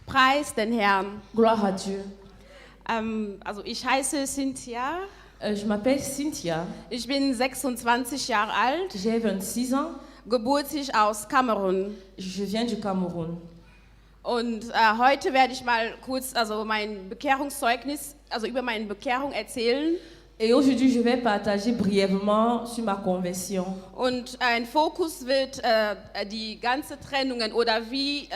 Preis den Herrn. Gloire à Dieu. Also ich heiße Cynthia. Je m'appelle Cynthia. Ich bin 26 Jahre alt, J'ai 26 ans. gebürtig aus Kamerun. Je viens du Cameroun. Und heute werde ich mal kurz mein Bekehrungszeugnis, über meine Bekehrung erzählen. Et aujourd'hui, je vais partager brièvement sur ma conversion. Und ein Fokus wird die ganze Trennungen oder wie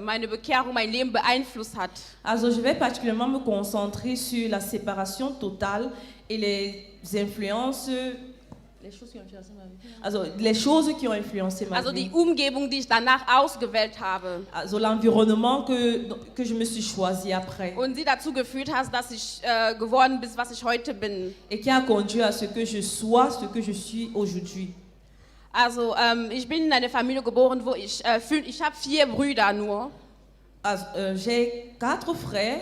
meine Bekehrung mein Leben beeinflusst hat. Also, je vais particulièrement me concentrer sur la séparation totale et les influences, les choses qui ont influencé ma vie. Also, les choses qui ont influencé ma Also vie. die Umgebung, die ich danach ausgewählt habe. Also, l'environnement que je me suis choisi après. Und sie dazu geführt hat, dass ich geworden bin, was ich heute bin. Et qui a conduit à ce que je sois, ce que je suis aujourd'hui. Also ich bin in einer Familie geboren, wo ich habe 4 Brüder nur. Also, j'ai 4 frères.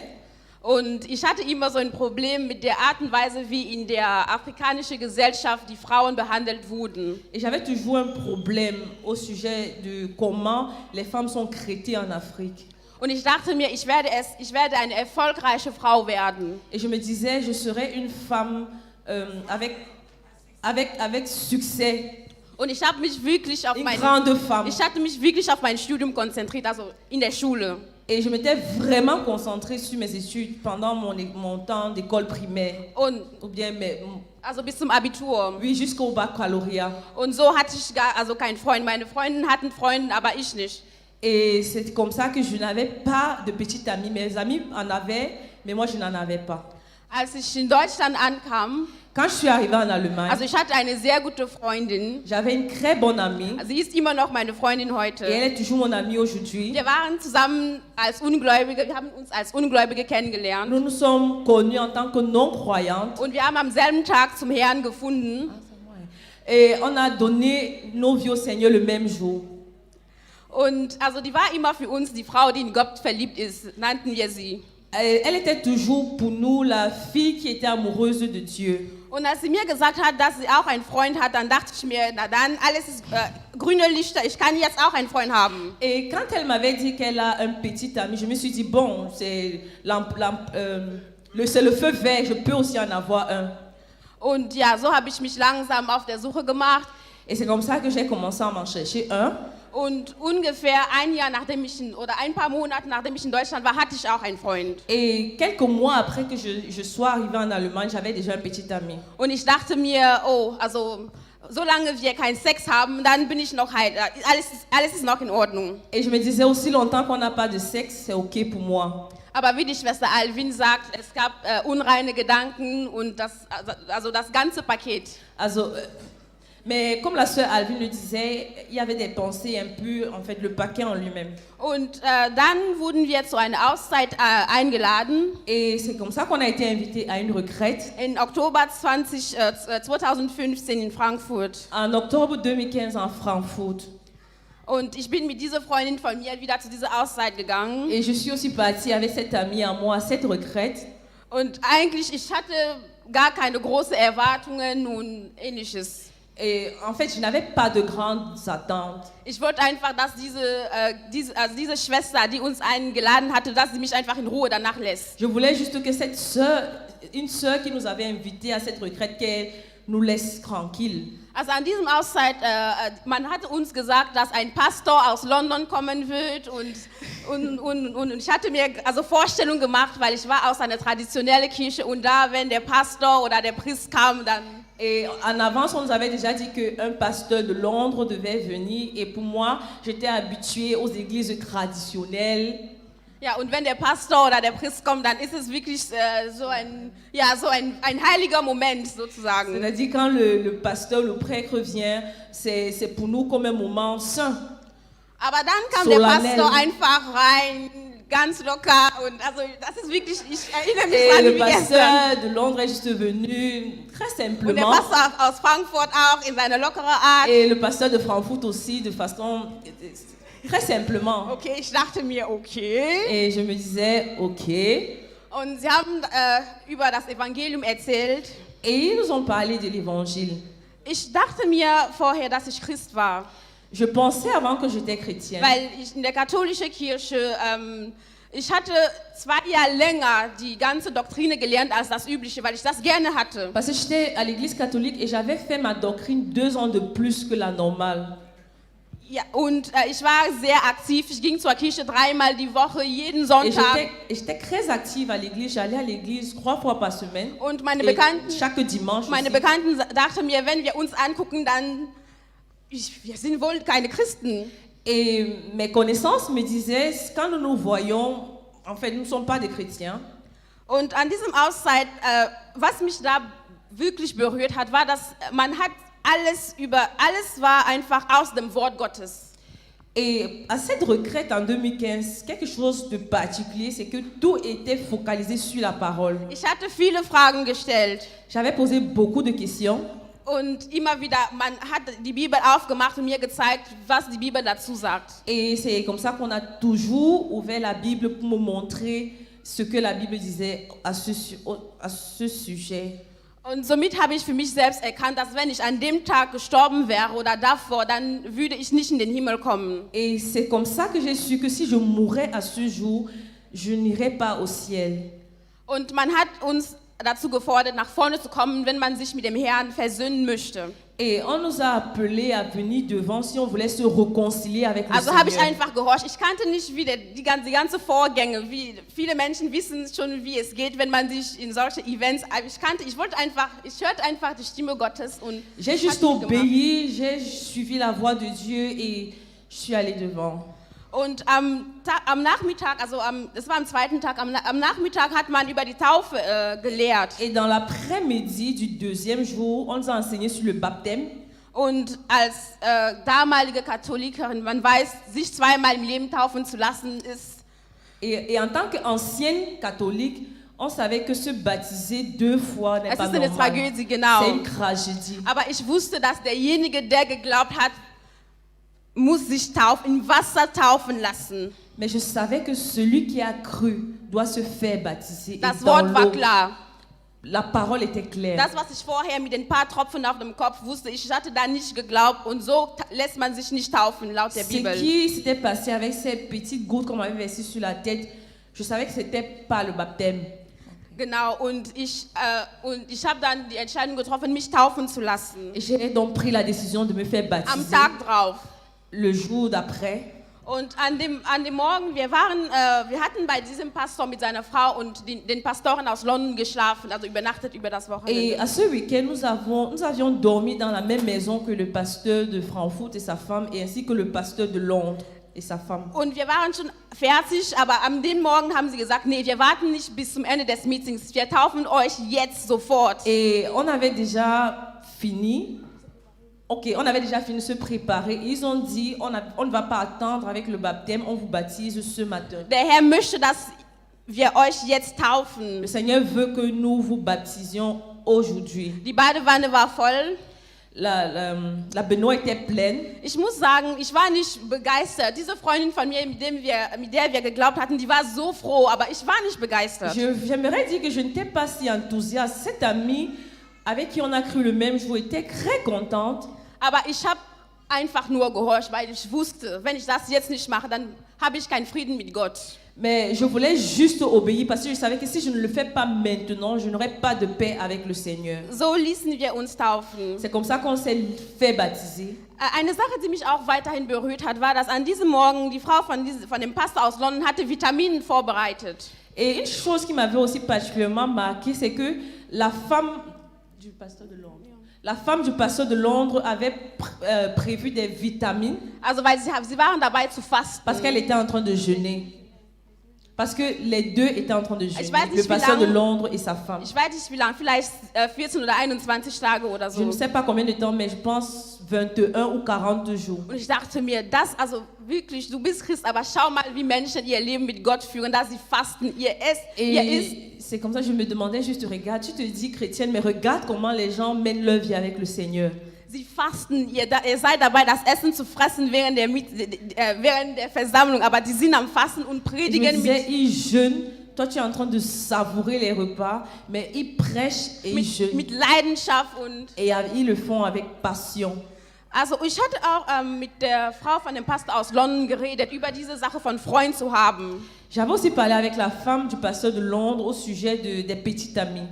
Und ich hatte immer so ein Problem mit der Art und Weise, wie in der afrikanischen Gesellschaft die Frauen behandelt wurden. Et j'avais toujours un problème au sujet de comment les femmes sont traitées en Afrique. Und ich dachte mir, ich werde eine erfolgreiche Frau werden. Et je me disais, je serais une femme avec succès. Und ich habe mich wirklich auf Une grande femme. Ich hatte mich wirklich auf mein Studium konzentriert, also in der Schule. Et je m'étais vraiment concentrée sur mes études pendant mon temps d'école primaire. Ou bien Also bis zum Abitur. oui, jusqu'au baccalauréat. Und so hatte ich keinen Freund. Meine Freundinnen hatten Freunde, aber ich nicht. Et c'est comme ça que je n'avais pas de petite amie. Mes amis en avaient, mais moi je n'en avais pas. Als ich in Deutschland ankam, Quand je suis arrivée en Allemagne, also ich hatte eine sehr gute Freundin. j'avais une très bonne amie. Sie ist immer noch meine Freundin heute. Et elle est toujours mon amie aujourd'hui. Wir waren zusammen als Ungläubige, wir haben uns als Ungläubige kennengelernt. Nous nous sommes connus en tant que non-croyantes. Und wir haben am selben Tag zum Herrn gefunden. Et on a donné nos vies au Seigneur le même jour. Und also die war immer für uns die Frau, die in Gott verliebt ist, nannten wir sie. Elle était toujours pour nous la fille qui était amoureuse de Dieu. Und als sie mir gesagt hat, dass sie auch einen Freund hat, dann dachte ich mir, na dann, alles ist grüne Lichter, ich kann jetzt auch einen Freund haben. Et quand elle m'avait dit qu'elle a un petit ami, je me suis dit, bon, c'est le feu vert, je peux aussi en avoir un. Und ja, so habe ich mich langsam auf der Suche gemacht. Et c'est comme ça que j'ai commencé à m'en chercher un. Und ungefähr ein paar Monate nachdem ich in Deutschland war, hatte ich auch einen Freund. Et quelques mois après que je sois arrivée en Allemagne, j'avais déjà un petit ami. Und ich dachte mir, solange wir keinen Sex haben, dann bin ich noch heil. Alles ist noch in Ordnung. Et je me disais, aussi longtemps qu'on n'a pas de sexe, c'est ok pour moi. Aber wie die Schwester Alvin sagt, es gab unreine Gedanken und das ganze Paket. Also, mais comme la sœur Alvin le disait, il y avait des pensées un peu, en fait, le paquet en lui-même. Und dann wurden wir zu einer Auszeit eingeladen. Et c'est comme ça qu'on a été invité à une retraite. In Oktober 2015 in Frankfurt. En octobre 2015 en Frankfurt. Und ich bin mit dieser Freundin von mir wieder zu dieser Auszeit gegangen. Et je suis aussi partie avec cette amie à moi à cette retraite. Und eigentlich, ich hatte gar keine großen Erwartungen und ähnliches. Et en fait, je n'avais pas de grandes attentes. Ich wollte einfach, dass diese Schwester, die uns eingeladen hatte, dass sie mich einfach in Ruhe danach lässt. Je voulais juste que cette sœur, une sœur qui nous avait invités à cette retraite, qu'elle nous laisse tranquille. Also an diesem Auszeit, man hatte uns gesagt, dass ein Pastor aus London kommen wird und ich hatte mir Vorstellungen gemacht, weil ich war aus einer traditionellen Kirche und da, wenn der Pastor oder der Priester kam, dann... Et en avance, on nous avait déjà dit qu'un pasteur de Londres devait venir. Et pour moi, j'étais habituée aux églises traditionnelles. Ja, und wenn der Pastor oder der Priester kommt, dann ist es wirklich ein heiliger Moment sozusagen. C'est-à-dire quand le pasteur, le prêtre vient, c'est pour nous comme un moment saint. Aber dann kam der Pastor einfach rein, ganz locker und das ist wirklich, ich erinnere mich dran wie gestern. Le pasteur de Londres est juste venu très simplement. Und der Pastor aus Frankfurt auch in seiner lockeren Art. Et le pasteur de Frankfurt aussi de façon très simplement. Okay, ich dachte mir, okay. Et je me disais, okay. Und sie haben über das Evangelium erzählt. Et ils nous ont parlé de l'évangile. Ich dachte mir vorher, dass ich Christ war. Je pensais avant que j'étais chrétienne. Weil ich in der katholischen Kirche, ich hatte 2 Jahre länger die ganze Doktrine gelernt als das Übliche, weil ich das gerne hatte. Parce que j'étais à l'église catholique et j'avais fait ma doctrine 2 ans de plus que la normale. Ja, und ich war sehr aktiv. Ich ging zur Kirche 3-mal die Woche, jeden Et Sonntag. j'étais très active à l'église. J'allais à l'église 3 fois par semaine. Und meine Et Bekannten, chaque dimanche meine aussi. Bekannten dachten mir, wenn wir uns angucken, dann wir sind wohl keine Christen. Et mes connaissances me disaient, quand nous nous voyons, en fait, nous ne sommes pas des chrétiens. Und an diesem Auszeit, was mich da wirklich berührt hat, war, dass man hat alles war einfach aus dem Wort Gottes. Et à cette retraite en 2015, quelque chose de particulier, c'est que tout était focalisé sur la parole. Ich hatte viele Fragen gestellt. J'avais posé beaucoup de questions. Und immer wieder, man hat die Bibel aufgemacht und mir gezeigt, was die Bibel dazu sagt. Et c'est comme ça qu'on a toujours ouvert la Bible pour me montrer ce que la Bible disait à ce sujet. Und somit habe ich für mich selbst erkannt, dass wenn ich an dem Tag gestorben wäre oder davor, dann würde ich nicht in den Himmel kommen. Et c'est comme ça que j'ai su que si je mourais à ce jour, je n'irais pas au ciel. Und man hat uns dazu gefordert, nach vorne zu kommen, wenn man sich mit dem Herrn versöhnen möchte. Et on nous a appelés à venir devant si on voulait se réconcilier avec le Also habe ich Seigneur. einfach gehorcht. Ich kannte nicht die ganze Vorgänge, wie viele Menschen wissen schon, wie es geht, wenn man sich in solche Events. Ich hörte einfach die Stimme Gottes und J'ai ich juste habe mitgemacht. obéi, j'ai suivi la voix de Dieu et je suis allée devant. Und am Nachmittag, es war am 2. Tag, am Nachmittag hat man über die Taufe gelehrt. Et dans l'après-midi du 2e jour, on nous a enseigné sur le baptême. Und als damalige Katholikerin, man weiß, sich 2-mal im Leben taufen zu lassen, ist... Et en tant qu'ancienne catholique, on savait que se baptiser 2 fois n'est Es pas ist eine normal. Tragödie, genau. C'est une tragédie. Aber ich wusste, dass derjenige, der geglaubt hat, muss sich im Wasser taufen lassen. Mais je savais que celui qui a cru doit se faire baptiser. Et Das dans Wort war l'eau. klar. La parole était claire. Das, was ich vorher mit den paar Tropfen auf dem Kopf wusste, ich hatte da nicht geglaubt und so lässt man sich nicht taufen, laut der Ce Bibel. qui s'était passé avec ces petites gouttes qu'on m'avait versées sur la tête, je savais que ce n'était pas le baptême. Genau, und ich habe dann die Entscheidung getroffen, mich taufen zu lassen. Et j'ai donc pris la décision de me faire Am baptiser Tag drauf. le jour d'après. Und an dem Morgen, wir hatten bei diesem Pastor mit seiner Frau und den Pastoren aus London geschlafen, also übernachtet über das Et Wochenende. à ce week-end, nous avions dormi dans la même maison que le pasteur de Francfort et sa femme, et ainsi que le pasteur de Londres et sa femme. Und wir waren schon fertig, aber an dem Morgen haben sie gesagt, nee, wir warten nicht bis zum Ende des Meetings, wir taufen euch jetzt sofort. Et on avait déjà fini. Ok, on avait déjà fini de se préparer. Ils ont dit, on ne va pas attendre avec le baptême, on vous baptise ce matin. Der Herr möchte, dass wir euch jetzt taufen. Le Seigneur veut que nous vous baptisions aujourd'hui. Die Badewanne war voll. La baignoire était pleine. Ich muss sagen, ich war nicht begeistert. Diese Freundin von mir, mit der wir geglaubt hatten, die war so froh, aber ich war nicht begeistert. J'aimerais dire que je n'étais pas si enthousiaste. Cette amie avec qui on a cru le même jour était très contente. Aber ich habe einfach nur gehorcht, weil ich wusste, wenn ich das jetzt nicht mache, dann habe ich keinen Frieden mit Gott. Mais je voulais juste obéir parce que je savais que si je ne le fais pas maintenant, je n'aurai pas de paix avec le Seigneur. So ließen wir uns taufen. C'est comme ça qu'on s'est fait baptiser. Eine Sache, die mich auch weiterhin berührt hat, war, dass an diesem Morgen die Frau von dem Pastor aus London hatte Vitaminen vorbereitet. Et une chose qui m'avait aussi particulièrement marqué, c'est que la femme du pasteur de Londres, avait prévu des vitamines Also weil sie waren dabei zu fasten. parce qu'elle était en train de jeûner. Parce que les deux étaient en train de jeûner, Ich weiß nicht, le pasteur wie de lange- Londres et sa femme. Ich weiß nicht wie lange, vielleicht 14 oder 21 Tage oder Je ne so. sais pas combien de temps, mais je pense 21 ou 40 jours. Und ich dachte mir, also wirklich, du bist Christ, aber schau mal, wie Menschen ihr Leben mit Gott führen, dass sie fasten, ihr isst. Et c'est comme ça que je me demandais juste, regarde, tu te dis chrétienne, mais regarde comment les gens mènent leur vie avec le Seigneur. Sie fasten, ihr seid dabei, das Essen zu fressen während der Versammlung, aber die sind am Fasten und Je me predigen disais, ils jeûnent, toi tu es en train de savourer les repas, mais ils prêchent et ils jeûnent. mit Leidenschaft und Et ils le font avec passion. Also ich hatte auch mit der Frau von dem Pastor aus London geredet, über diese Sache von Freund zu haben. J'avais aussi parlé avec la femme du pasteur de Londres au sujet des petites amies.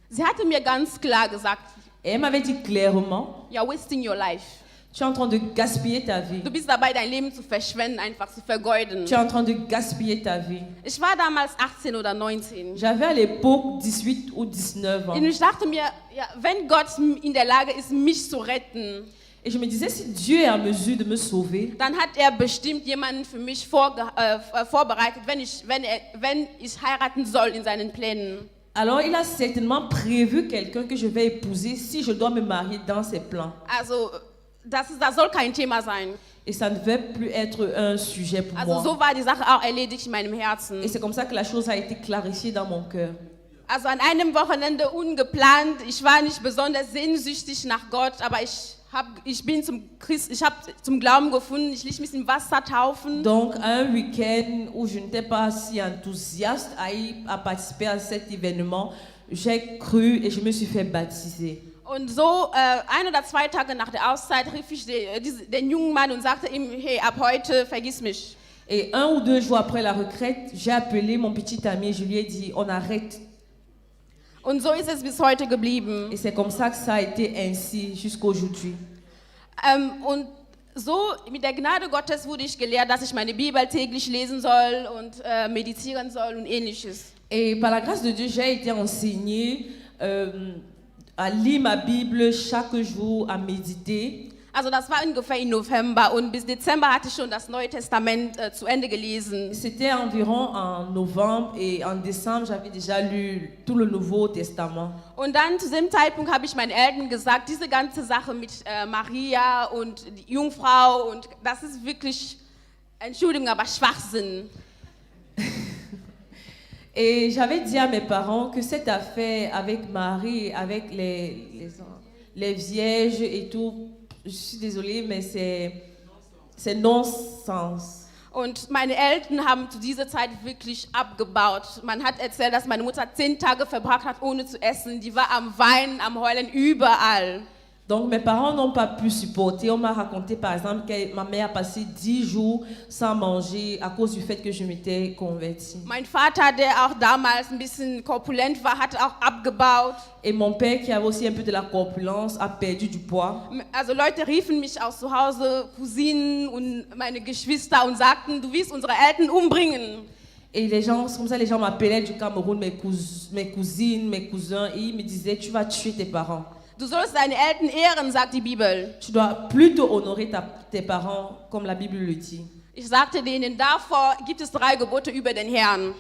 Sie hatte mir ganz klar gesagt, Et elle m'avait dit clairement, you're wasting your life. tu es en train de gaspiller ta vie. Du bist dabei, dein Leben zu verschwenden, einfach zu vergeuden. Tu es en train de gaspiller ta vie. Ich war damals 18 oder 19. J'avais à l'époque 18 ou 19 ans. Und ich dachte mir, ja, wenn Gott in der Lage ist, mich zu retten, Et je me disais, si Dieu est en mesure de me sauver, dann hat er bestimmt jemanden für mich vorbereitet, wenn ich heiraten soll in seinen Plänen. alors il a certainement prévu quelqu'un que je vais épouser si je dois me marier dans ses plans. Also, das soll kein Thema sein. Et ça ne devait plus être un sujet pour Also, moi. so war die Sache auch erledigt in meinem Herzen. Et c'est comme ça que la chose a été clarifiée dans mon cœur. Also, an einem Wochenende ungeplant, ich war nicht besonders sehnsüchtig nach Gott, aber ich habe zum Glauben gefunden, ich ließ mich im Wasser taufen. Donc, un week-end où je n'étais pas si enthousiaste à participer à cet événement, j'ai cru et je me suis fait baptiser. Und so 1 oder 2 Tage nach der Auszeit rief ich den jungen Mann und sagte ihm, hey, ab heute vergiss mich. Et 1 ou 2 jours après la retraite, j'ai appelé mon petit ami et je lui ai dit, on arrête. Und so ist es bis heute geblieben. Et c'est comme ça que ça a été ainsi jusqu'aujourd'hui. Und so mit der Gnade Gottes wurde ich gelehrt, dass ich meine Bibel täglich lesen soll und meditieren soll und ähnliches. Et par la grâce de Dieu, j'ai été enseignée à lire ma Bible chaque jour, à méditer. Also das war ungefähr im November und bis Dezember hatte ich schon das Neue Testament zu Ende gelesen. C'était environ en novembre et en décembre, j'avais déjà lu tout le Nouveau Testament. Und dann zu diesem Zeitpunkt habe ich meinen Eltern gesagt, diese ganze Sache mit Maria und die Jungfrau und das ist wirklich, Entschuldigung, aber Schwachsinn. Et j'avais dit à mes parents que cette affaire avec Marie, avec les vierges et tout, je suis désolée, mais c'est non-sens. Und meine Eltern haben zu dieser Zeit wirklich abgebaut. Man hat erzählt, dass meine Mutter 10 Tage verbracht hat, ohne zu essen. Die war am Weinen, am Heulen, überall. Donc mes parents n'ont pas pu supporter. On m'a raconté par exemple que ma mère a passé 10 jours sans manger à cause du fait que je m'étais convertie. Mein Vater, der auch damals ein bisschen korpulent war, hat auch abgebaut. Et mon père, qui avait aussi un peu de la corpulence, a perdu du poids. Also Leute riefen mich aus zu Hause, Cousinen und meine Geschwister und sagten, du wirst unsere Eltern umbringen. Et les gens, comme ça, les gens m'appelaient du Cameroun, mes cousines, mes cousins, et ils me disaient, tu vas tuer tes parents. Du sollst deine Eltern ehren, sagt die Bibel. Tu dois plutôt honorer tes parents, comme la Bible le dit. Ich sagte denen, davor gibt es 3 Gebote über den Herrn.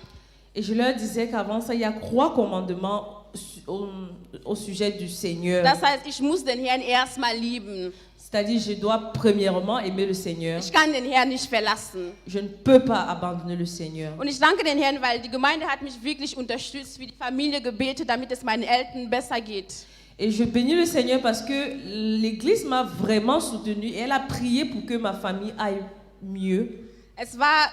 Et je leur disais qu'avant ça, il y a 3 commandements au sujet du Seigneur. Das heißt, ich muss den Herrn erstmal lieben. C'est-à-dire, je dois premièrement aimer le Seigneur. Ich kann den Herrn nicht verlassen. Je ne peux pas abandonner le Seigneur. Und ich danke den Herrn, weil die Gemeinde hat mich wirklich unterstützt, für die Familie gebetet, damit es meinen Eltern besser geht. Et je bénis le Seigneur parce que l'Église m'a vraiment soutenue et elle a prié pour que ma famille aille mieux. Es war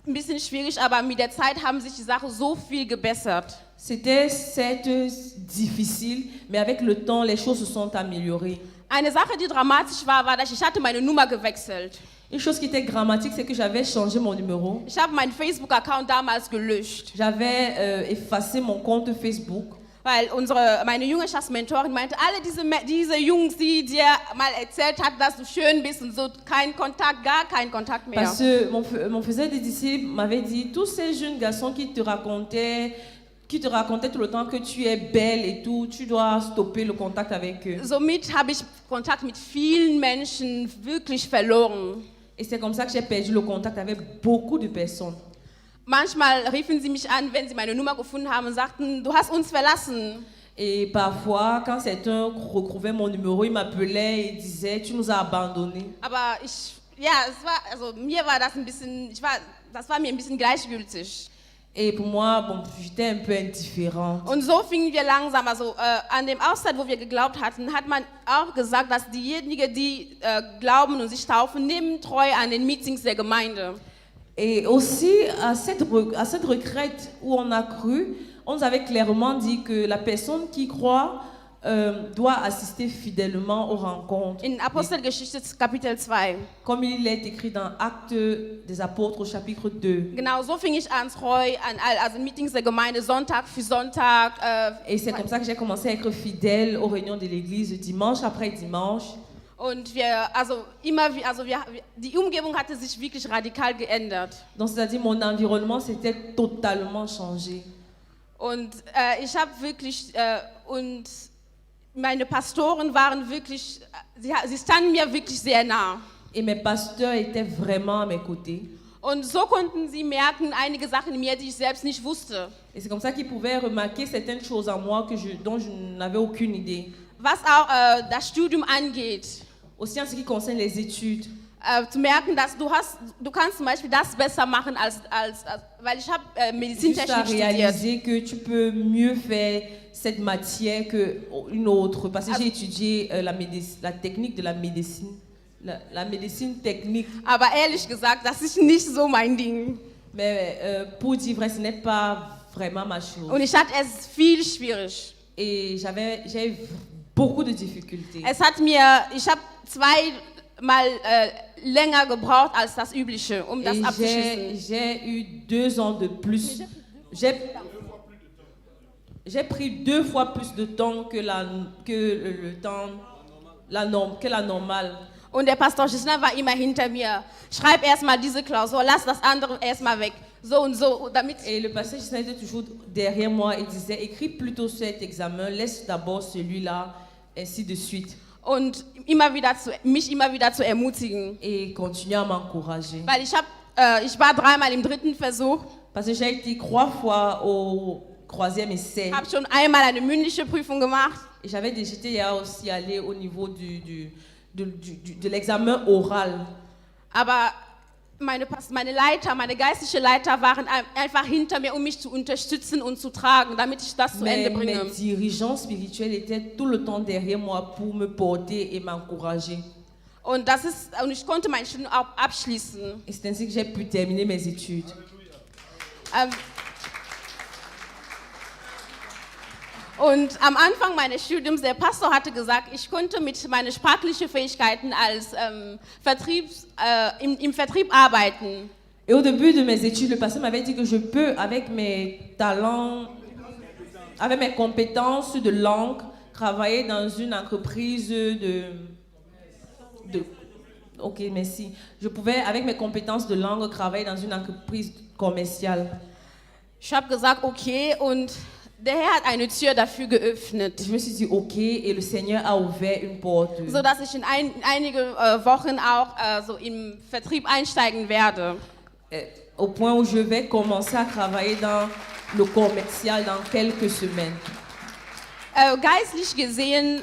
ein bisschen schwierig, aber mit der Zeit haben sich die Sachen so viel gebessert. C'était certes difficile, mais avec le temps, les choses se sont améliorées. Eine Sache, die dramatisch war, dass ich hatte meine Nummer gewechselt. Une chose qui était dramatique, c'est que j'avais changé mon numéro. Ich habe meinen Facebook-Account damals gelöscht. J'avais effacé mon compte Facebook. Weil meine Jüngerschaftsmentorin meinte, alle diese Jungs, die dir mal erzählt hat, dass du schön bist und so, kein Kontakt, gar kein Kontakt mehr. Parce que mon frère des disciples m'avait dit, tous ces jeunes garçons qui te racontaient tout le temps que tu es belle et tout, tu dois stopper le contact avec eux. Somit habe ich Kontakt mit vielen Menschen wirklich verloren. Et c'est comme ça que j'ai perdu le contact avec beaucoup de personnes. Manchmal riefen sie mich an, wenn sie meine Nummer gefunden haben und sagten, du hast uns verlassen. Et parfois, quand certains retrouvaient mon numéro, ils m'appelaient et disaient, tu nous as abandonnés. Aber mir war das das war mir ein bisschen gleichgültig. Et pour moi, bon, j'étais un peu indifférente. Und so fingen wir langsam, an dem Auszeit, wo wir geglaubt hatten, hat man auch gesagt, dass diejenigen, die glauben und sich taufen, nehmen treu an den Meetings der Gemeinde. Et aussi, à cette retraite où on a cru, on nous avait clairement dit que la personne qui croit doit assister fidèlement aux rencontres. In Apostelgeschichte Kapitel 2. Comme il est écrit dans Actes des Apôtres au chapitre 2. Genau, so fing ich an, treu an also Meetings der Gemeinde Sonntag für Sonntag. Et c'est comme ça que j'ai commencé à être fidèle aux réunions de l'église dimanche après dimanche. Und die Umgebung hatte sich wirklich radikal geändert. Donc c'est-à-dire mon environnement s'était totalement changé. Und ich habe wirklich und meine Pastoren waren wirklich, sie standen mir wirklich sehr nah. Et mes pasteurs étaient vraiment à mes côtés. Und so konnten sie merken einige Sachen in mir, die ich selbst nicht wusste. Et c'est comme ça qu'ils pouvaient remarquer certaines choses en moi dont je n'avais aucune idée. Was auch das Studium angeht. Aussi en ce qui concerne les études. Zu merken, dass du kannst zum Beispiel das besser machen weil ich habe Medizintechnik studiert. Réaliser que tu peux mieux faire cette matière qu'une autre. Parce que j'ai étudié la technique de la médecine. La médecine technique. Aber ehrlich gesagt, das ist nicht so mein Ding. Mais pour dire vrai, ce n'est pas vraiment ma chose. Und ich hatte es viel schwierig. Et j'ai beaucoup de difficultés. Ich habe zweimal länger gebraucht als das Übliche, um das abzuschließen. J'ai eu 2 ans de plus. J'ai pris 2 fois plus de temps que la normale. Und der Pastor Gisner war immer hinter mir. Schreib erstmal diese Klausur, lass das andere erstmal weg. So und so, damit. Et le pasteur Gisner était toujours derrière moi et disait, écris plutôt cet examen, laisse d'abord celui-là, ainsi de suite. Und mich immer wieder zu ermutigen. Et continuer à m'encourager. Weil ich war 3-mal im 3. Versuch. Parce que j'ai été 3 fois au 3e essai. Habe schon einmal eine mündliche Prüfung gemacht. Et j'étais ja aussi allé au niveau de l'examen oral. Aber meine Leiter, meine geistliche Leiter waren einfach hinter mir, um mich zu unterstützen und zu tragen, damit ich das zu Ende bringe. Mes dirigeants spirituels étaient tout le temps derrière moi pour me porter et m'encourager. Und ich konnte mein Studium auch abschließen. Et c'est ainsi que j'ai pu terminer mes études. Und am Anfang meines Studiums, der Pastor hatte gesagt, ich konnte mit meinen sprachlichen Fähigkeiten als im Vertrieb arbeiten. Et au début de mes études, le pasteur m'avait dit que je peux, avec mes talents, avec mes compétences de langue, travailler dans une entreprise Ok, merci. Je pouvais, avec mes compétences de langue, travailler dans une entreprise commerciale. Ich habe gesagt, okay, und der Herr hat eine Tür dafür geöffnet. Je me suis dit ok, et le Seigneur a ouvert une porte. So dass ich in einige Wochen auch so im Vertrieb einsteigen werde. Au point où je vais commencer à travailler dans le commercial dans quelques semaines. Geistlich gesehen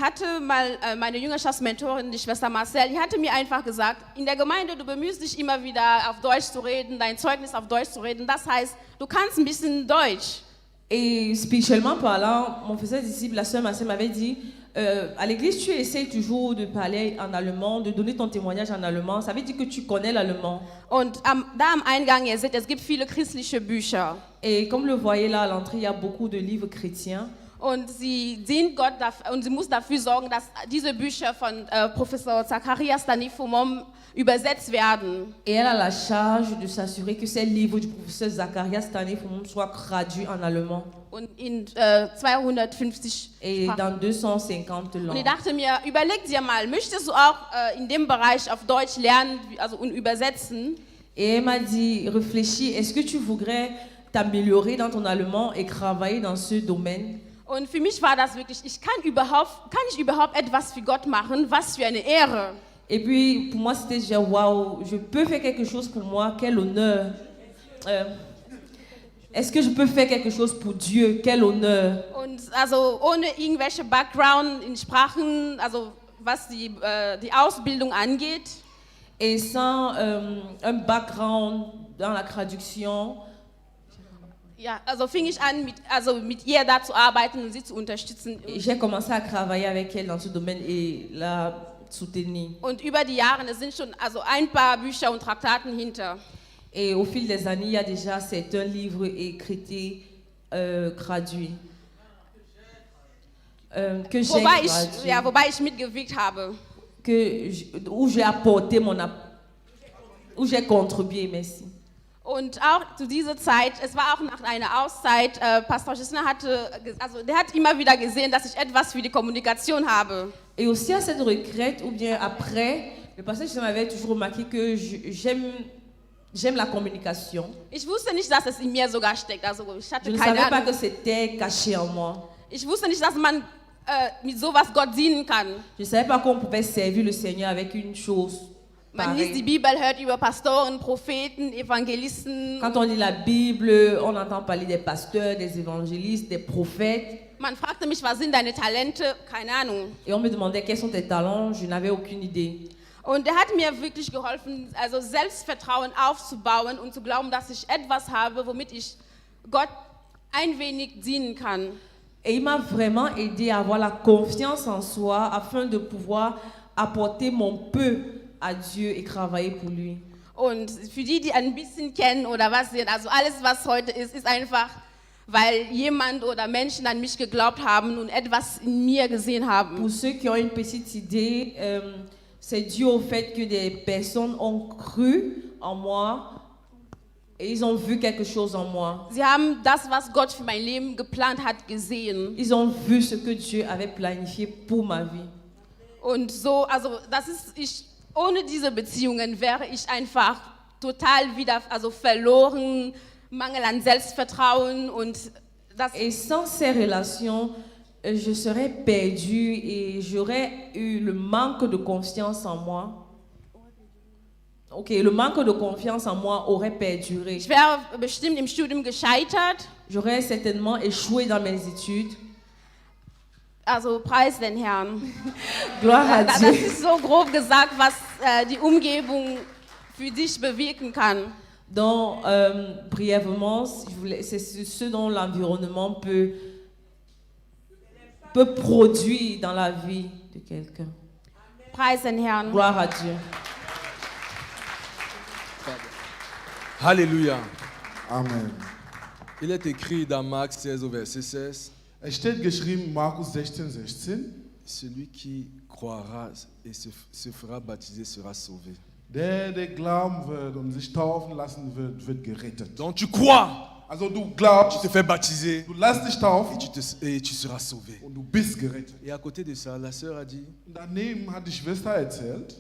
hatte mal meine Jüngerschaftsmentorin, die Schwester Marcel, die hatte mir einfach gesagt, in der Gemeinde, du bemühst dich immer wieder auf Deutsch zu reden, dein Zeugnis auf Deutsch zu reden. Das heißt, du kannst ein bisschen Deutsch. Et spirituellement parlant, mon frère disciple, la sœur Marcel m'avait dit, à l'église, tu essaies toujours de parler en allemand, de donner ton témoignage en allemand. Ça veut dire que tu connais l'allemand. Und da am Eingang, ihr seht, es gibt viele christliche Bücher. Et comme le voyez là à l'entrée, il y a beaucoup de livres chrétiens. Und sie dient Gott und sie muss dafür sorgen, dass diese Bücher von Professor Zacharias Danifumom übersetzt werden. Et elle a la charge de s'assurer que ces livres du professeur Zacharias Danifumom soient traduits en allemand. Und in 250 Et Sprachen. dans 250 Und ich langues. dachte mir, überleg dir mal, möchtest du auch in dem Bereich auf Deutsch lernen, also und übersetzen? Et elle m'a dit, réfléchis, est-ce que tu voudrais t'améliorer dans ton allemand et travailler dans ce domaine? Und für mich war das wirklich, kann ich überhaupt etwas für Gott machen? Was für eine Ehre. Et puis, pour moi, c'était déjà, waouh, je peux faire quelque chose pour moi, quel honneur. Est-ce que je peux faire quelque chose pour Dieu, quel honneur. Und also ohne irgendwelche Background in Sprachen, also was die Ausbildung angeht. Et sans un background dans la traduction. Ja, also fing ich an, mit ihr da zu arbeiten und sie zu unterstützen. J'ai commencé à travailler avec elle dans ce domaine et la soutenir. Und über die Jahre, es sind schon also ein paar Bücher und Traktaten hinter. Et au fil des années, il y a déjà certains livres écrits, traduits. que j'ai gradué, wobei ich mitgewirkt habe. où j'ai apporté où j'ai contribué, merci. Und auch zu dieser Zeit, es war auch nach einer Auszeit, Pastor Gisner der hat immer wieder gesehen, dass ich etwas für die Kommunikation habe. Et aussi à cette retraite, ou bien après, le pasteur Gisner m'avait toujours remarqué que j'aime la communication. Ich wusste nicht, dass es in mir sogar steckt. Also ich Je hatte ne keine savais pas Ahnung. que c'était caché en moi. Ich wusste nicht, dass man mit sowas Gott dienen kann. Je ne savais pas qu'on pouvait servir le Seigneur avec une chose Man liest die pareille. Bibel, hört über Pastoren, Propheten, Evangelisten. Quand on lit la Bible, on entend parler des pasteurs, des évangélistes, des prophètes. Man fragte mich, was sind deine Talente? Keine Ahnung. Et on me demandait quels sont tes talents. Je n'avais aucune idée. Und er hat mir wirklich geholfen, also Selbstvertrauen aufzubauen und zu glauben, dass ich etwas habe, womit ich Gott ein wenig dienen kann. Et il m'a vraiment aidé à avoir la confiance en soi afin de pouvoir apporter mon peu à Dieu et travailler pour lui. Und für die ein bisschen kennen oder was sind, also alles, was heute ist einfach, weil jemand oder Menschen an mich geglaubt haben und etwas in mir gesehen haben. Pour ceux qui ont une petite idée, c'est dû au fait que des personnes ont cru en moi et ils ont vu quelque chose en moi. Sie haben das, was Gott für mein Leben geplant hat, gesehen. Ils ont vu ce que Dieu avait planifié pour ma vie. Und so, also ohne diese Beziehungen wäre ich einfach total wieder, also verloren, Mangel an Selbstvertrauen und das. Et sans ces relations, je serais perdue et j'aurais eu le manque de confiance en moi. Ok, le manque de confiance en moi aurait perduré. Ich wäre bestimmt im Studium gescheitert. J'aurais certainement échoué dans mes études. Also preis den Herrn. Gloire à Das Dieu. ist so grob gesagt, was die Umgebung für dich bewirken kann. Donc, brièvement, c'est ce dont l'environnement peut produire dans la vie de quelqu'un. Preis den Herrn. Gloire à Dieu. Alléluia. Amen. Il est écrit dans Marc 16 au verset 16, Es steht geschrieben, Markus 16, 16, celui qui croira et se fera baptiser sera sauvé. der glauben wird und sich taufen lassen wird, wird gerettet. Donc tu crois, Also du tu glaubst, te fais baptiser du lässt dich taufen et tu seras sauvé. und du bist gerettet. Et à côté de ça, la sœur a dit, Und daneben hat die Schwester erzählt,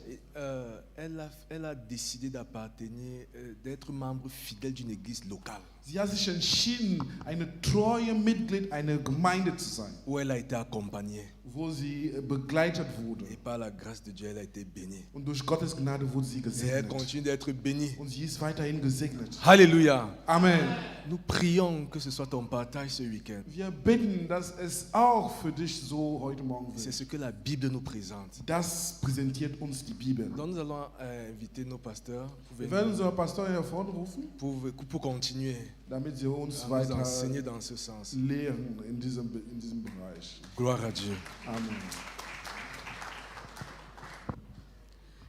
elle a décidé d'appartenir, d'être membre fidèle d'une église locale, sie hat sich entschieden, eine treue Mitglied einer Gemeinde zu sein, où elle a été accompagnée. wo sie begleitet wurde. Et par la grâce de Dieu, elle a été bénie. Und durch Gottes Gnade wurde sie Et elle gesegnet. continue d'être bénie. Und sie ist weiterhin gesegnet. Alléluia. Amen. Nous prions que ce soit ton partage ce week-end. Wir bitten, dass es auch für dich so heute Morgen C'est wird. ce que la Bible nous présente. Das präsentiert uns die Bibel. Donc nous allons inviter nos pasteurs pour Wir venir, werden unseren Pastor hier vorne rufen, pour continuer damit sie uns à nous weiter enseigner dans ce sens. lehren in diesem Bereich. Gloire à Dieu.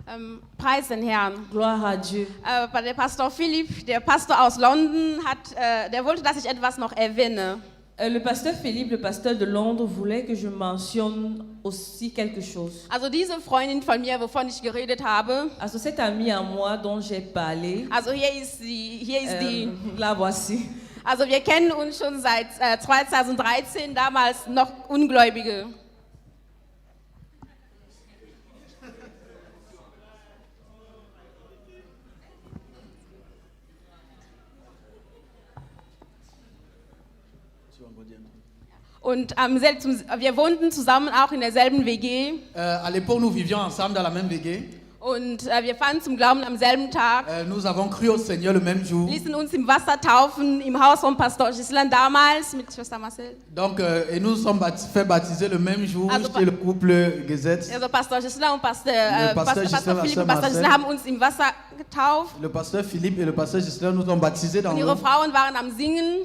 Amen. Preis den Herrn. Gloire à Dieu. Bei der Pastor Philipp, der Pastor aus London, der wollte, dass ich etwas noch erwähne. Le pasteur Philippe, le pasteur de Londres, voulait que je mentionne aussi quelque chose. Also diese Freundin von mir, wovon ich geredet habe, Also cette amie à moi dont j'ai parlé, also hier ist die. la voici. Also wir kennen uns schon seit 2013, damals noch Ungläubige. Und wir wohnten zusammen auch in derselben WG. À l'époque, nous vivions ensemble dans la même WG. Und wir fanden zum Glauben am selben Tag. Nous avons cru au Seigneur le même jour. Ließen uns im Wasser taufen, im Haus von Pastor Gislan damals mit Schwester Marcel. Donc, et nous sommes fait baptiser le même jour Also, chez le couple Gesetz. Also Pastor Gislan und Pastor Gislan, Philipp und Pastor Pastor Gislan Marcel. haben uns im Wasser getauft. Le pasteur Philippe et le pasteur Gislain nous ont baptisés dans Und l'eau. ihre Frauen waren am Singen.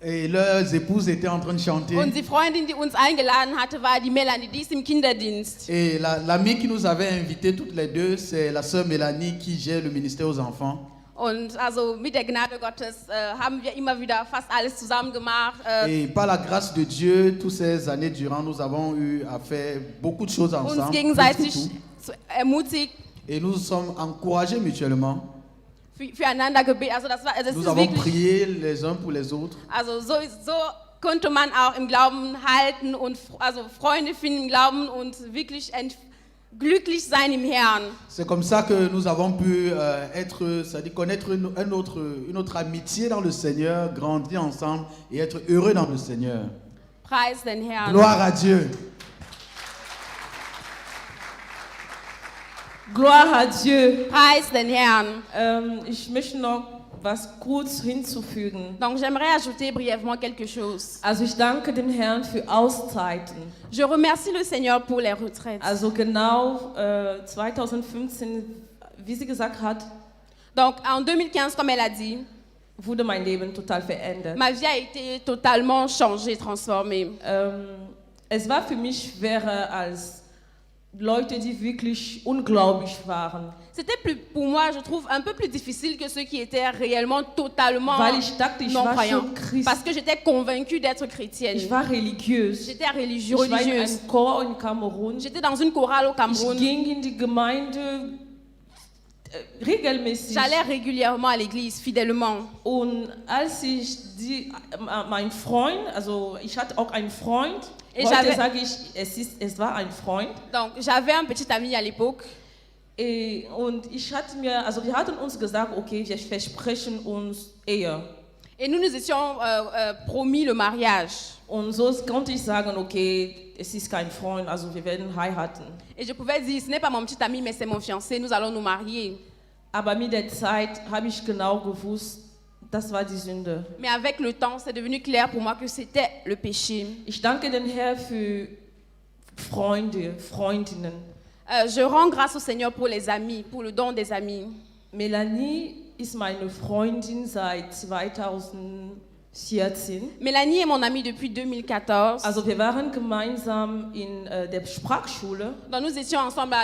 Et leurs épouses étaient en train de chanter. Und die Freundin, die uns eingeladen hatte, war die Melanie, die ist im Kinderdienst. Et l'amie qui nous avait invités toutes les deux, c'est la sœur Mélanie qui gère le ministère aux enfants. Und also mit der Gnade Gottes haben wir immer wieder fast alles zusammen gemacht. Et par la grâce de Dieu, toutes ces années durant, nous avons eu à faire beaucoup de choses Uns ensemble. gegenseitig plus que tout. ermutigt, Et nous nous sommes encouragés mutuellement. füreinander gebetet. Also das Nous ist avons wirklich, prié les uns pour les autres. also so konnte man auch im Glauben halten und also Freunde finden im Glauben und wirklich glücklich sein im Herrn. C'est comme ça que nous avons pu c'est-à-dire connaître une autre amitié dans le Seigneur, grandir ensemble et être heureux dans le Seigneur. Preis den Herrn. Gloire à Dieu. Gloire à Dieu. Preis den Herrn. Ich möchte noch was kurz hinzufügen. Donc j'aimerais ajouter brièvement quelque chose. Also ich danke dem Herrn für Auszeiten. Je remercie le Seigneur pour les retraites. Also genau 2015, wie sie gesagt hat, Donc en 2015, comme elle a dit, wurde mein Leben total verändert. ma vie a été totalement changée, transformée. Es war für mich schwerer als Leute, die wirklich unglaublich waren. C'était pour moi, je trouve, un peu plus difficile que ceux qui étaient réellement totalement Weil ich dachte, ich war non-croyants. schon Christ. Parce que j'étais convaincue d'être chrétienne. Ich war religiös. J'étais Ich war in religieuse. einem Chor in Kamerun. J'étais dans une chorale au Ich Cameroun. ging in die Gemeinde regelmäßig. J'allais régulièrement à l'église, fidèlement. Und als ich mein Freund, also ich hatte auch einen Freund, Ich heute habe- sage ich, es war ein Freund. Donc j'avais un petit ami à l'époque. Und wir hatten uns gesagt, okay, wir versprechen uns Ehe. Et nous nous étions promis le mariage. Und so konnte ich sagen, okay, es ist kein Freund, also wir werden heiraten. Et je pouvais dire, ce n'est pas mon petit ami, mais c'est mon fiancé, nous allons nous marier. Aber mit der Zeit habe ich genau gewusst, das war die Sünde. Mais avec le temps, c'est devenu clair pour moi que c'était le péché. Ich danke dem Herrn für Freunde, Freundinnen. Je rends grâce au Seigneur pour les amis, pour le don des amis. Melanie ist meine Freundin seit 2014. Mélanie est mon amie depuis 2014. Also wir waren gemeinsam in der Sprachschule. Donc nous étions ensemble,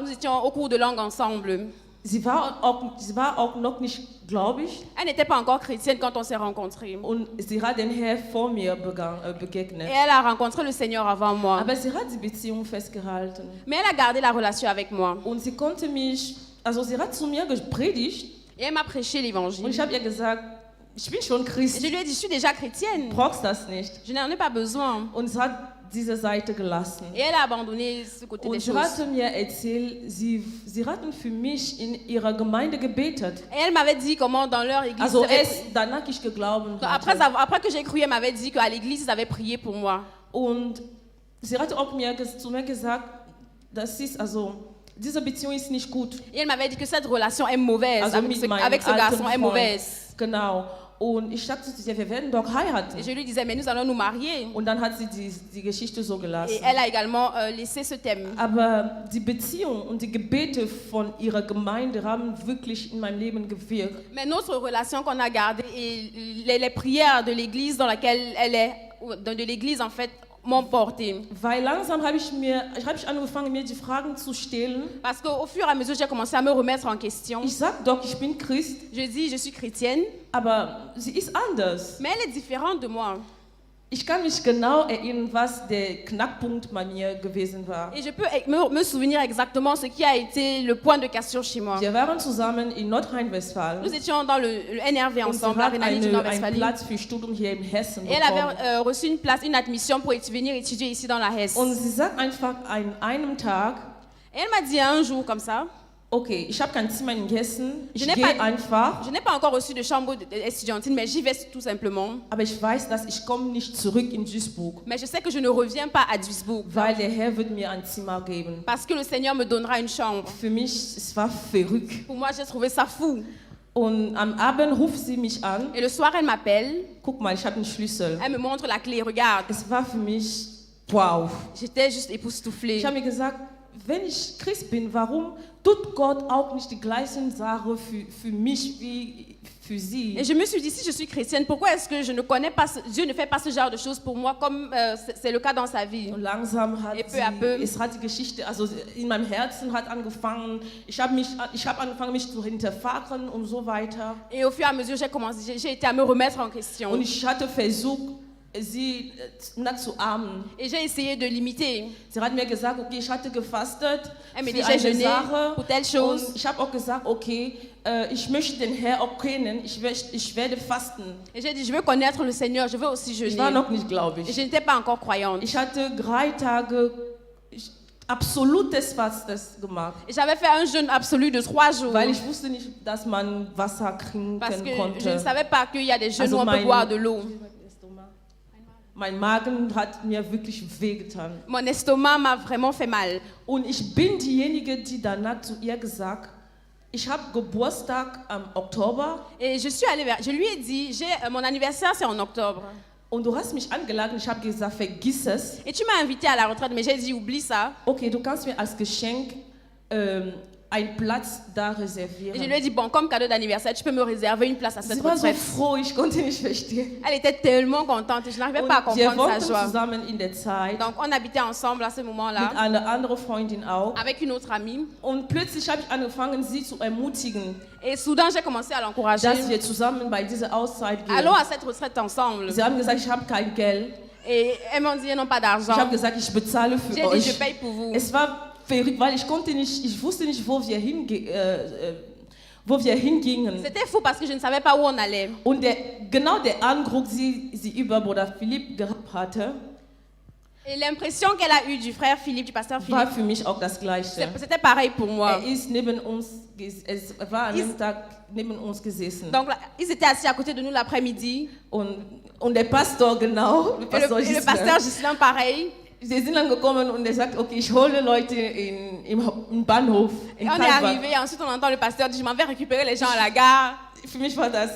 nous étions au cours de langue ensemble. Sie war auch noch nicht gläubig Elle n'était pas encore chrétienne quand on s'est rencontrés. und sie hat den Herrn vor mir Et begegnet. elle a rencontré le Seigneur avant moi. Aber sie hat die Beziehung festgehalten. Mais elle a gardé la relation avec moi. Und sie hat zu mir gepredigt Et elle m'a prêché und l'évangile. ich habe ihr gesagt, ich bin schon Et Christ, je lui ai dit, je suis déjà du chrétienne. brauchst das nicht. Je n'en ai pas besoin. Und sie hat diese Seite gelassen. Et elle a abandonné ce côté des Und sie choses. hatte mir erzählt, sie hatten für mich in ihrer Gemeinde gebetet. Et elle m'avait dit comment dans leur église... Also ils avaient- danach ich geglaubt Donc, hatte. après que j'ai cru, elle m'avait dit qu'à l'église, ils avaient prié pour moi. Und sie hat auch zu mir gesagt, diese Beziehung ist nicht gut. Et elle m'avait dit que cette relation est mauvaise Also avec mit ce, meinem avec ce alten garçon, est Freund. mauvaise. Genau. Und ich sagte zu ihr, wir werden doch heiraten. Et je lui disais, mais nous allons nous marier. Und dann hat sie die Geschichte so Et gelassen. elle a également laissé ce thème. Aber die Beziehung und die Gebete von ihrer Gemeinde haben wirklich in meinem Leben gewirkt. Mais notre relation qu'on a gardée et les prières de l'église dans laquelle elle est, ou de l'église en fait, m'ont porté. Weil langsam habe ich angefangen, mir die Fragen zu stellen. Parce qu'au fur et à mesure, j'ai commencé à me remettre en question. Ich sag doch, ich bin Christ, Je dis, je suis chrétienne, aber sie ist anders. mais elle est différente de moi. Ich kann mich genau erinnern, was der Knackpunkt bei mir gewesen war. Et je peux me souvenir exactement ce qui a été le point de cassure chez moi. Wir waren zusammen in Nordrhein-Westfalen. Nous étions dans le NRW Und sie ensemble, la hat Rhénanie du einen Nord-Westphalie. Platz für Studium hier in Hessen Et elle bekommen. avait reçu une place, une admission pour venir étudier ici dans la Hesse. Und sie sagt einfach an einem Tag, Et elle m'a dit un jour comme ça, okay, ich habe kein Zimmer in Hessen, ich Je n'ai gehe pas- einfach, je n'ai pas encore reçu de chambre étudiantine, mais j'y vais tout simplement. aber ich weiß, dass ich komme nicht zurück in Duisburg, Mais je sais que je ne reviens pas à Duisburg. weil der Herr wird mir ein Zimmer geben. Parce que le Seigneur me donnera une chambre. Für mich, es war verrückt. Pour moi, j'ai trouvé ça fou. Und am Abend ruft sie mich an, Et le soir, elle m'appelle, guck mal, ich habe einen Schlüssel. elle me montre la clé, regarde. Es war für mich, wow. J'étais juste époustouflée. Ich habe mir gesagt, wenn ich Christ bin, warum tut Gott auch nicht die gleichen Sachen für mich wie fusil. Et je me suis dit, si je suis chrétienne, pourquoi est-ce que je ne connais pas, Dieu ne fait pas ce genre de choses pour moi comme c'est le cas dans sa vie? Und langsam Et peu à peu. es hat die Geschichte, also in meinem Herzen hat angefangen, ich habe angefangen, mich zu hinterfragen und so weiter. Et au fur et à mesure, j'ai été à me remettre en question. Und ich hatte versucht, sie nachzuahmen. Et j'ai essayé de l'imiter. Sie hat mir gesagt, okay, ich hatte gefastet Elle me für dit, j'ai eine jeûné Sache. pour telle chose. Und ich habe auch gesagt, okay, ich möchte den Herrn auch kennen, ich werde fasten. Et j'ai dit, je veux connaître le Seigneur, je veux aussi Ich war jeûner. noch nicht gläubig. Et je n'étais pas encore croyante. Ich hatte 3 Tage absolutes Fastes gemacht, Et j'avais fait un jeûne absolu de 3 jours. weil ich wusste nicht, dass man Wasser trinken Parce que konnte. je ne savais pas qu'il y a des jeûnes Also où on peut mein- boire de l'eau. Mein Magen hat mir wirklich wehgetan. Mon estomac m'a vraiment fait mal. Und ich bin diejenige, die danach zu ihr gesagt, ich habe Geburtstag am Oktober Et je suis allée je lui ai dit, mon anniversaire c'est en octobre. und du hast mich angeladen. Ich habe gesagt, vergiss es. Et tu m'as invité à la retraite, mais j'ai dit, oublie ça. Okay, du kannst mir als Geschenk einen Platz da Et je lui reservieren. ai dit, bon, comme cadeau d'anniversaire, tu peux me réserver une place à cette Sie war so retraite. froh, ich konnte nicht verstehen. Elle était tellement contente et je n'arrivais pas à Und wir comprendre sa wohnten joie. zusammen in der Zeit Donc on habitait ensemble à ce mit moment-là, einer anderen Freundin auch. avec une autre amie. Und plötzlich habe ich angefangen, sie zu ermutigen, Et soudain, j'ai commencé à l'encourager. dass wir zusammen bei dieser Auszeit gehen. Allons à cette retraite ensemble. Sie haben gesagt, ich habe kein Geld. Et elles m'ont dit, elles n'ont pas Ich habe d'argent. gesagt, ich bezahle für J'ai dit, je euch. paye pour vous. Es war verrückt, weil ich wusste nicht, wo wir hingingen. C'était fou parce que je ne savais pas où on allait. Und genau der Eindruck, sie über Bruder Philipp gehabt hatte, Et l'impression qu'elle a eue du frère Philippe, du pasteur war Philippe, für mich auch das Gleiche. c'était pareil pour moi. Er war an dem Tag neben uns gesessen. Donc là, ils étaient assis à côté de nous l'après-midi. Und der Pastor, genau, Et le pasteur Ghislain, pareil. wir sind dann gekommen und er sagt, okay, ich hole Leute im Bahnhof. Et In on est Kalbach. arrivé, et ensuite on entend le pasteur dire, je m'en vais récupérer les gens à la gare. Für mich war das,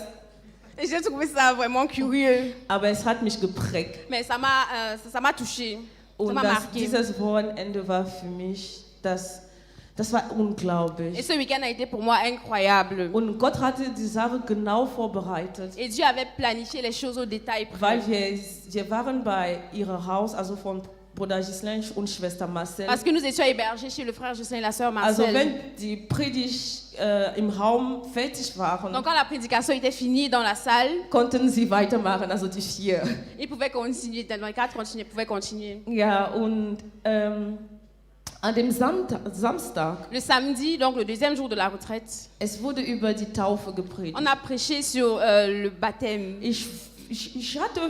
Et j'ai trouvé ça vraiment curieux. aber es hat mich geprägt. Mais ça m'a touché. Ça Und m'a marqué. dieses Wochenende war für mich, das war Et unglaublich. ce week-end a été pour moi incroyable. Und Gott hatte die Sache genau vorbereitet, Et Dieu avait planifié les choses au détail près. weil wir waren bei ihrem Haus, also von Bruder Ghislain und Schwester Marcel. Parce que nous étions hébergés chez le frère Justin et la sœur Also Marcel. wenn die Predigt im Raum fertig waren, Donc quand la prédication était finie dans la salle, konnten sie weitermachen, also die 4. ils pouvaient continuer. Dans les 4 pouvaient continuer. Ja, und an dem Samstag, Le samedi, donc le deuxième jour de la retraite, es wurde über die Taufe gepredigt. on a prêché sur le baptême. Ich hatte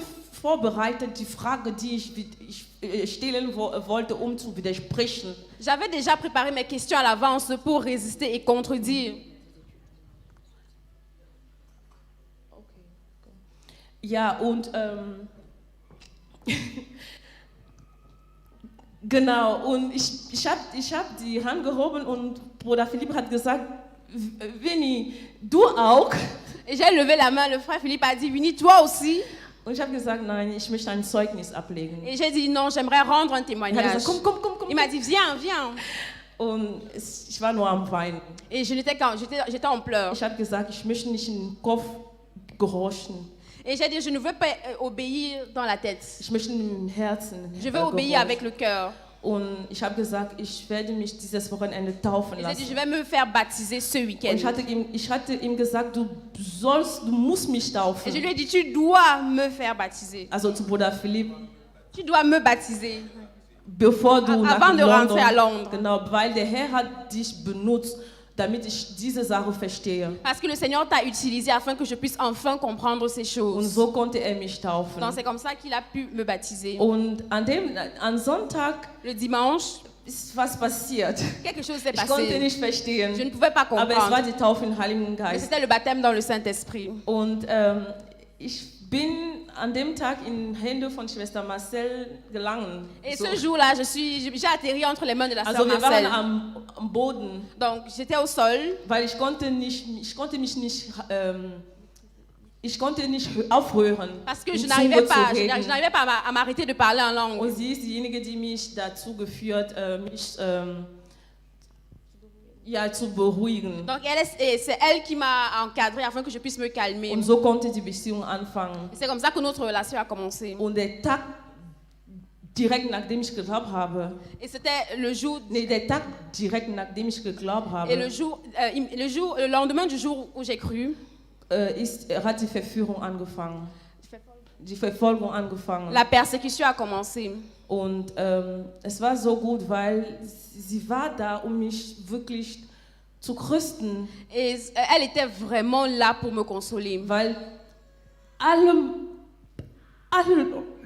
vorbereitet die Frage, die ich stellen wollte, um zu widersprechen. J'avais déjà préparé mes questions à l'avance pour résister et contredire. Ja, und genau, und ich hab die Hand gehoben und Bruder Philipp hat gesagt, Winnie, du auch? Et j'ai levé la main, le frère Philippe a dit, Winnie, toi aussi? Und ich habe gesagt, nein, ich möchte ein Zeugnis ablegen. Et j'ai dit, non, j'aimerais rendre un Er hat témoignage. gesagt, komm. Il m'a dit, viens, viens. Und ich war nur am Weinen. Et j'étais en pleurs. Ich habe gesagt, ich möchte nicht in den Kopf gehorchen. Et j'ai dit, je ne veux pas obéir dans la tête. Ich möchte im Herzen Je veux obéir avec le cœur. Und ich habe gesagt, ich werde mich dieses Wochenende taufen Et j'ai dit, je lassen. vais me faire baptiser ce Und week-end. ich hatte ihm gesagt, du musst mich Et je taufen. lui ai dit, tu dois me faire baptiser. Also zu Bruder Philipp, Tu dois me baptiser. bevor du nach Avant de London, rentrer à Londres. Genau, weil der Herr hat dich benutzt, damit ich diese Sache verstehe. Parce que le Seigneur t'a utilisé afin que je puisse enfin comprendre ces Und choses. so konnte er mich taufen. Donc c'est comme ça qu'il a pu me baptiser. Und an Sonntag Le dimanche, ist was passiert. quelque chose s'est Ich konnte passé. nicht Je verstehen, ne pouvais pas aber es war comprendre. die Taufe im Heiligen Mais Geist. c'était le baptême dans le Saint-Esprit. Und ich bin an dem Tag in Hände von Schwester Marcel gelangen. Et So. ce jour-là, j'ai atterri entre les mains de la sœur Also wir waren Marcel. am Boden, Donc j'étais au sol. weil ich konnte nicht aufhören, Parce que in je Zunge n'arrivais zu pas, reden. je n'arrivais pas à m'arrêter de parler en langue. Und sie ist diejenige, die mich dazu geführt, ja, zu beruhigen. Donc c'est elle qui m'a encadrée afin que je puisse me calmer. Und so konnte die Beziehung anfangen. Et c'est comme ça que notre relation a commencé. Und der Tag, direkt nachdem ich geglaubt habe, Et c'était le jour der Tag direkt nachdem ich geglaubt et habe, le lendemain du jour où j'ai cru, hat die Verführung angefangen. Die Verfolgung angefangen. la persécution a commencé. Und es war so gut, weil sie war da, um mich wirklich zu trösten, Et elle était vraiment là pour me consoler. weil alle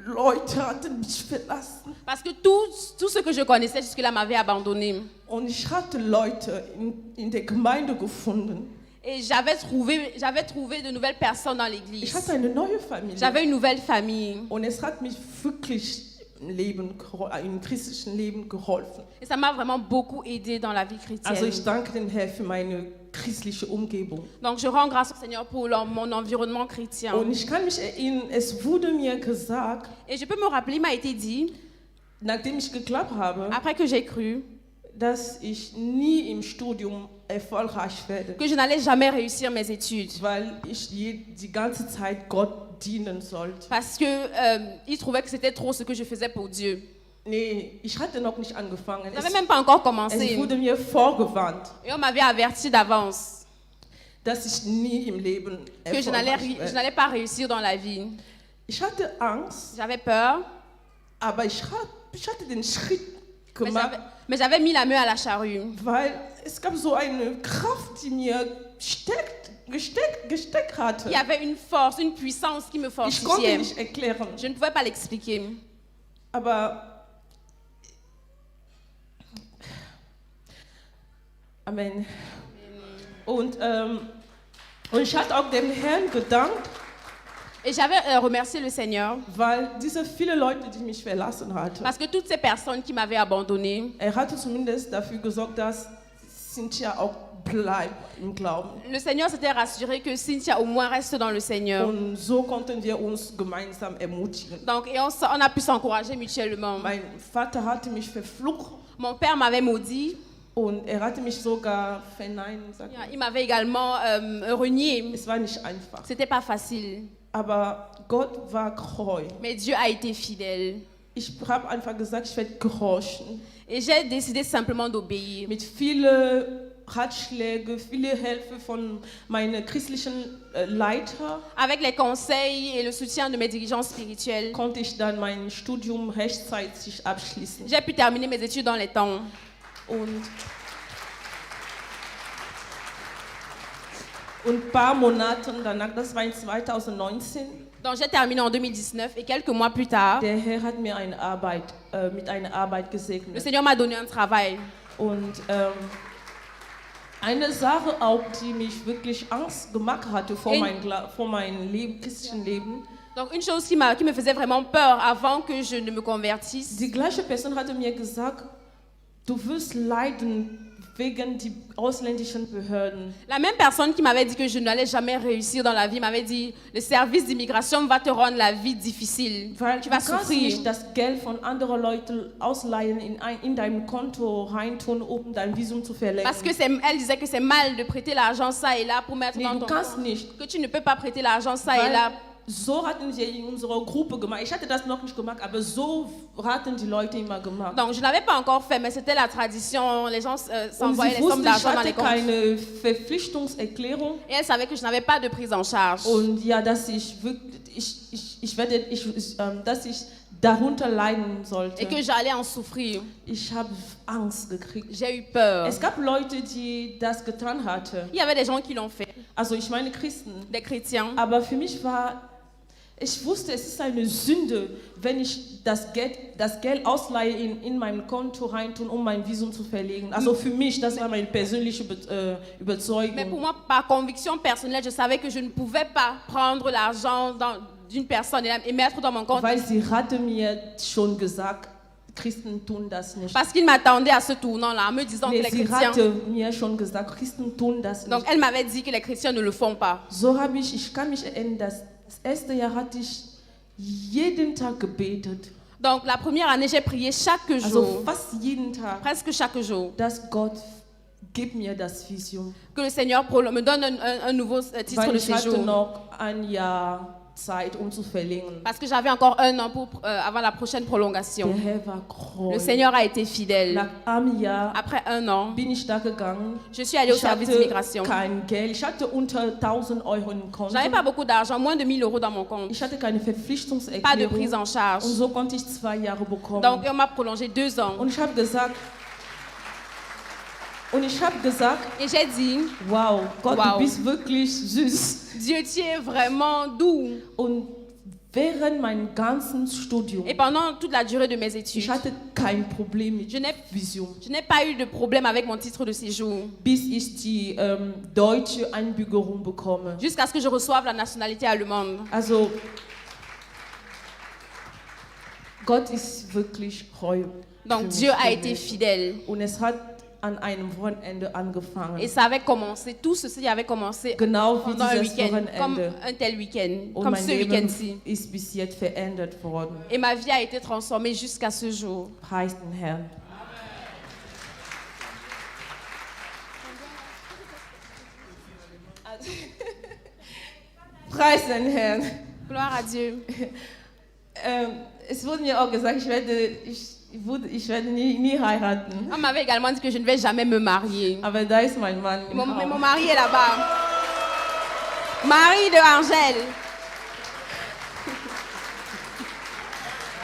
Leute hatten mich verlassen. Parce que tout ce que je connaissais jusque-là m'avait abandonné. Und ich hatte Leute in der Gemeinde gefunden. Et j'avais trouvé de nouvelles personnes dans Ich l'église. hatte eine neue Familie. J'avais une nouvelle famille. Und es hat mich wirklich im christlichen Leben geholfen. Et ça m'a vraiment beaucoup aidé dans la vie chrétienne. Also ich danke dem Herrn für meine christliche Umgebung. Donc je rends grâce au Seigneur pour mon environnement chrétien. Und ich kann mich erinnern, es wurde mir gesagt, Et je peux me rappeler, il m'a été dit, nachdem ich geglaubt habe, après que j'ai cru, dass ich nie im Studium erfolgreich werde, que je n'allais jamais réussir mes études. weil ich die ganze Zeit Gott dienen sollte. Parce que il trouvait que c'était trop ce que je faisais pour Dieu. Nee, ich hatte noch nicht angefangen. Je n'avais même pas encore Es commencé. wurde mir vorgewarnt, Et on m'avait averti d'avance dass ich nie im Leben que je erfolgreich werde. n'allais pas réussir dans la vie. Ich hatte Angst, J'avais peur, aber ich hatte den Schritt mais gemacht, j'avais mis la main à la charrue. weil es gab so eine Kraft, die mir gesteckt hatte. Il y avait une force, une puissance qui me Ich konnte fortifiait. nicht erklären, Je ne pouvais pas l'expliquer. aber Amen. Und ich hatte auch dem Herrn gedankt, Et j'avais remercié le Seigneur weil diese viele Leute, die mich verlassen hatten, parce que toutes ces personnes qui m'avaient abandonné, hatte zumindest dafür gesorgt, dass Cynthia auch bleibt im Glauben. le Seigneur s'était rassuré que Cynthia au moins reste dans le Seigneur. Und so konnten wir uns gemeinsam ermutigen. Donc, et on a pu s'encourager mutuellement. Mein Vater hatte mich verflucht Mon père m'avait maudit. und hatte mich sogar verneint. Ja, il m'avait également renié. Es war nicht einfach. C'était pas facile. Aber Gott war treu. Mais Dieu a été fidèle. Ich habe einfach gesagt, ich werde gehorchen. Et j'ai décidé simplement d'obéir. Mit vielen Ratschlägen, viele Hilfe von meinen christlichen Leiter Avec les conseils et le soutien de mes dirigeants spirituels, konnte ich dann mein Studium rechtzeitig abschließen. j'ai pu terminer mes études dans les temps. Und ein paar Monate danach, das war in 2019, Donc j'ai terminé en 2019 et quelques mois plus tard, der Herr hat mir mit einer Arbeit le gesegnet. Seigneur m'a donné un travail. Und eine Sache auch, die mich wirklich Angst gemacht hatte vor meinem christlichen Leben, Donc une chose qui me faisait vraiment peur avant que je ne me convertisse, die gleiche Person hatte mir gesagt, du wirst leiden wegen die ausländischen Behörden. la même personne qui m'avait dit que je n'allais jamais réussir dans la vie m'avait dit, le service d'immigration va te rendre la vie difficile. Weil Tu du vas kannst souffrir. nicht das Geld von anderen Leuten ausleihen, in dein Konto reintun, um dein Visum zu verlängern. Parce que elle disait que c'est mal de prêter l'argent ça et là pour mettre Nee, dans du ton kannst compte. nicht. Que tu ne peux pas prêter l'argent ça et Weil là. so hatten wir in unserer Gruppe gemacht. Ich hatte das noch nicht gemacht, aber so hatten die Leute immer gemacht. Donc je n'avais pas encore fait, mais c'était la tradition. Les gens Und s'envoyaient sie les sommes wusste, ich d'argent dans hatte les comptes. keine Verpflichtungserklärung. Et elle savait que je n'avais pas de prise en charge. Und ja, dass ich darunter leiden sollte. Et que j'allais en souffrir. Ich habe Angst gekriegt. J'ai eu peur. Es gab Leute, die das getan hatten. Il y avait des gens qui l'ont fait, Also ich meine Christen. des chrétiens. Aber für mich ich wusste, es ist eine Sünde, wenn ich das Geld ausleihe in mein Konto reintun, um mein Visum zu verlegen. Also für mich, das war meine persönliche Mais pour Überzeugung. moi, par conviction personnelle, je savais que je ne pouvais pas prendre l'argent d'une personne et mettre dans mon compte. Weil sie hatte mir schon gesagt, Christen tun das nicht. Parce qu'il m'attendait à ce tournant-là, en me disant que Nee, les sie chrétiens... hatte mir schon gesagt, Christen tun das Donc nicht. elle m'avait dit que les chrétiens ne le font pas. So habe ich kann mich erinnern, das erste Jahr hatte ich jeden Tag gebetet. Donc la première année, j'ai prié chaque Also jour, fast jeden Tag, presque chaque jour, dass Gott gib mir das Visum. que le Seigneur me donne un nouveau titre Weil de ich hatte séjour. noch ein Jahr Zeit, zu verlängern. Parce que j'avais encore 1 an avant la prochaine Der prolongation. Herr war Le treu. Seigneur a été fidèle. Nach einem Jahr Après 1 an, bin ich da gegangen. je suis allée au Ich service hatte d'immigration. kein Geld. Ich hatte unter 1000 Euro im Konto. J'avais pas beaucoup d'argent, moins de 1000 euros dans mon compte. Ich hatte keine Pas de Verpflichtungserklärung. prise en charge. Und so konnte ich 2 Jahre bekommen. Donc on m'a prolongé 2 ans. Und ich habe gesagt, Et j'ai dit, wow, Gott, Wow. du bist wirklich süß. Dieu, tu es vraiment doux. Und während meinem ganzen Studium, Et pendant toute la durée de mes études, ich hatte kein Problem mit je n'ai Visum, je n'ai pas eu de problème avec mon titre de séjour. bis ich die deutsche Einbürgerung bekomme. Jusqu'à ce que je reçoive la nationalité allemande. Also, Gott ist wirklich treu. Donc für Dieu mich a été gewesen. fidèle. Und es hat an einem Wochenende angefangen. Et ça avait commencé, tout ceci avait commencé Genau wie pendant un dieses week-end, comme Wochenende. un tel week-end, Und comme mein ce Leben week-end-ci. ist bis jetzt verändert worden. Et ma vie a été transformée jusqu'à ce jour. Preis den Herrn. Preis den Herrn. Gloire à Dieu. Es wurde mir auch gesagt, ich werde nie heiraten. On m'avait également dit que je ne vais jamais me marier. Aber da ist mein Mann. im Mais mon Haus. mari est là-bas. Mari de Angèle.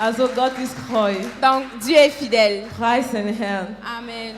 Also Gott ist treu. Donc Dieu est fidèle. Preis den Herrn. Amen.